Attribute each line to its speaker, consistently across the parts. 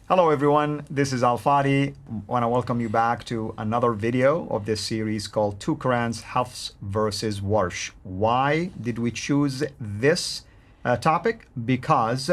Speaker 1: Hello everyone, this is Al-Fadi. I want to welcome you back to another video of this series called Qu'rans, Hafs versus Warsh. Why did we choose this topic? Because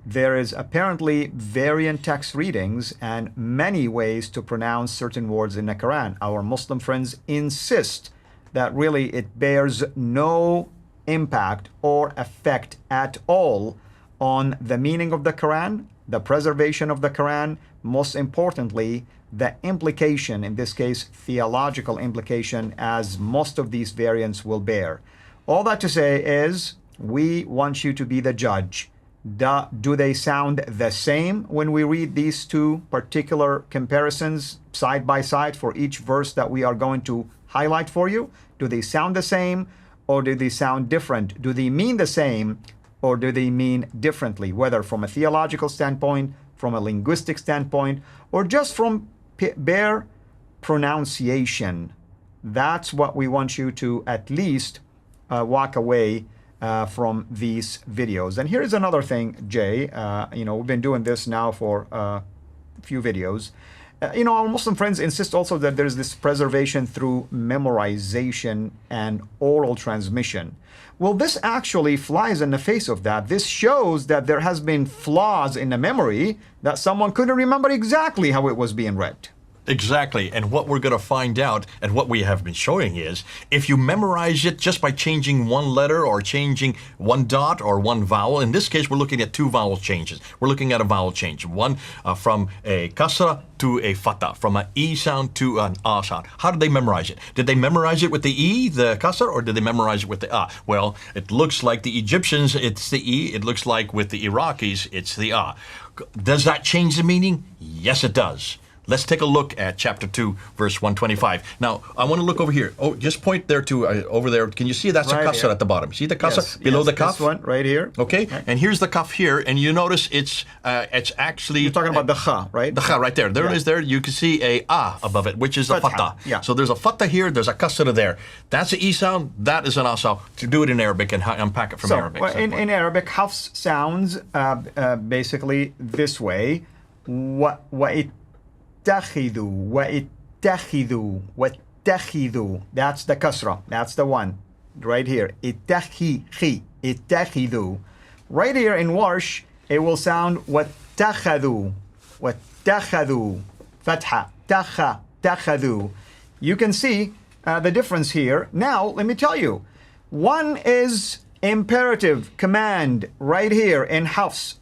Speaker 1: there is apparently variant text readings and many ways to pronounce certain words in the Quran. Our Muslim friends insist that really it bears no impact or effect at all on the meaning of the Quran, the preservation of the Quran, most importantly, the implication, in this case, theological implication, as most of these variants will bear. All that to say is, we want you to be the judge. Do they sound the same when we read these two particular comparisons side by side for each verse that we are going to highlight for you? Do they sound the same or do they sound different? Do they mean the same or do they mean differently, whether from a theological standpoint, from a linguistic standpoint, or just from bare pronunciation? That's what we want you to at least walk away from these videos. And here's another thing, Jay. We've been doing this now for a few videos. Our Muslim friends insist also that there's this preservation through memorization and oral transmission. Well, this actually flies in the face of that. This shows that there has been flaws in the memory, that someone couldn't remember exactly how it was being read.
Speaker 2: Exactly, and what we're going to find out, and what we have been showing is, if you memorize it just by changing one letter or changing one dot or one vowel, in this case we're looking at two vowel changes. We're looking at a vowel change, one from a kasra to a fatha, from an E sound to an A sound. How did they memorize it? Did they memorize it with the E, the kasra, or did they memorize it with the A? Well, it looks like the Egyptians, it's the E. It looks like with the Iraqis, it's the A. Does that change the meaning? Yes, it does. Let's take a look at chapter 2, verse 125. Now, I want to look over here. Oh, just point there to over there. Can you see that's right a kasra at the bottom? See the kasra below the kaf?
Speaker 1: This one right here.
Speaker 2: Okay, right. And here's the kaf here, and you notice it's actually...
Speaker 1: You're talking about the kha, right?
Speaker 2: The kha right there. There it is there. You can see a a above it, which is a fatha.
Speaker 1: Yeah.
Speaker 2: So there's a fatha here, there's a kasra there. That's an E sound, that is an A sound. To do it in Arabic and unpack it from Arabic.
Speaker 1: Well, in Arabic, Hafs sounds basically this way. وَاتَّخِذُوا. That's the kasra. That's the one. Right here. اتَّخِذُوا. Right here in Warsh, it will sound وَاتَّخَذُوا. Fatha. تَخَذُوا. You can see the difference here. Now, let me tell you. One is imperative, command, right here in Hafs.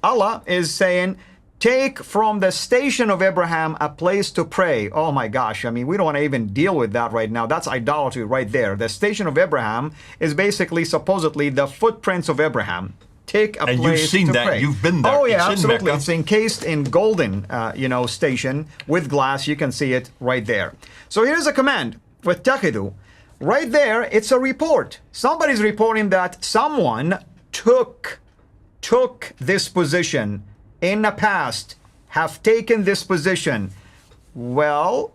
Speaker 1: Allah is saying, take from the station of Abraham a place to pray. Oh my gosh, I mean, we don't want to even deal with that right now. That's idolatry right there. The station of Abraham is basically, supposedly, the footprints of Abraham. Take a place to pray. And you've seen that,
Speaker 2: you've been there.
Speaker 1: Oh yeah, absolutely. It's encased in golden, station with glass. You can see it right there. So here's a command, وَاتَّخِذُوا. Right there, it's a report. Somebody's reporting that someone took this position in the past, have taken this position. Well,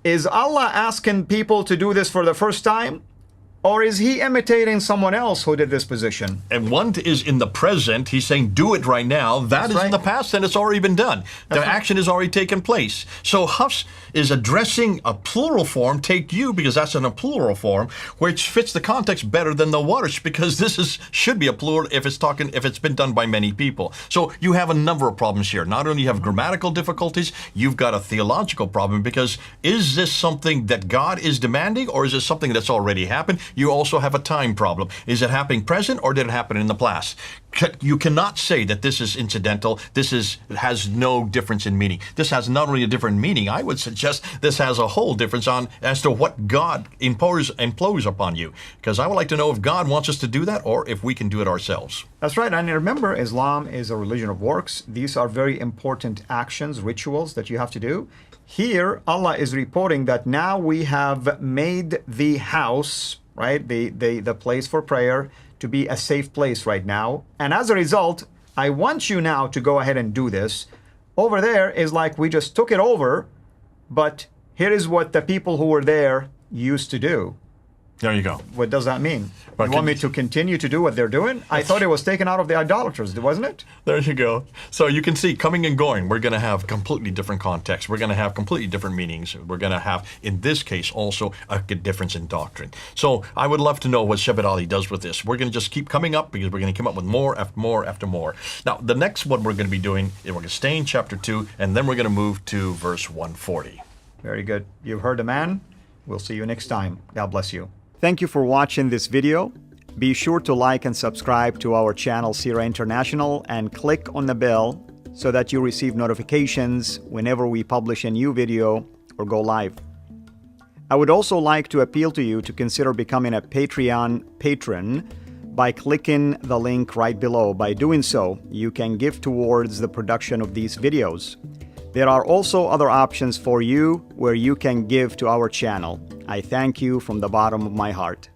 Speaker 1: is Allah asking people to do this for the first time? Or is he imitating someone else who did this position?
Speaker 2: And one is in the present. He's saying, do it right now. That is right. In the past, and it's already been done. The action has already taken place. So Hafs is addressing a plural form, take you, because that's in a plural form, which fits the context better than the Warsh, because this should be a plural if it's been done by many people. So you have a number of problems here. Not only you have grammatical difficulties, you've got a theological problem, because is this something that God is demanding, or is it something that's already happened? You also have a time problem. Is it happening present, or did it happen in the past? You cannot say that this is incidental. This has no difference in meaning. This has not only a different meaning, I would suggest this has a whole difference as to what God imposes upon you. Because I would like to know if God wants us to do that, or if we can do it ourselves.
Speaker 1: That's right. And remember, Islam is a religion of works. These are very important actions, rituals that you have to do. Here, Allah is reporting that now we have made the house, right, the place for prayer, to be a safe place right now. And as a result, I want you now to go ahead and do this. Over there is like we just took it over, but here is what the people who were there used to do.
Speaker 2: There you go.
Speaker 1: What does that mean?
Speaker 2: Well,
Speaker 1: You want me to continue to do what they're doing? I thought it was taken out of the idolaters, wasn't it?
Speaker 2: There you go. So you can see, coming and going, we're going to have completely different contexts. We're going to have completely different meanings. We're going to have, in this case, also a difference in doctrine. So I would love to know what Shepherd Ali does with this. We're going to just keep coming up because we're going to come up with more after more after more. Now, the next one we're going to be doing is we're going to stay in chapter 2, and then we're going to move to verse 140.
Speaker 1: Very good. You've heard the man. We'll see you next time. God bless you. Thank you for watching this video. Be sure to like and subscribe to our channel Sura International and click on the bell so that you receive notifications whenever we publish a new video or go live. I would also like to appeal to you to consider becoming a Patreon patron by clicking the link right below. By doing so, you can give towards the production of these videos. There are also other options for you where you can give to our channel. I thank you from the bottom of my heart.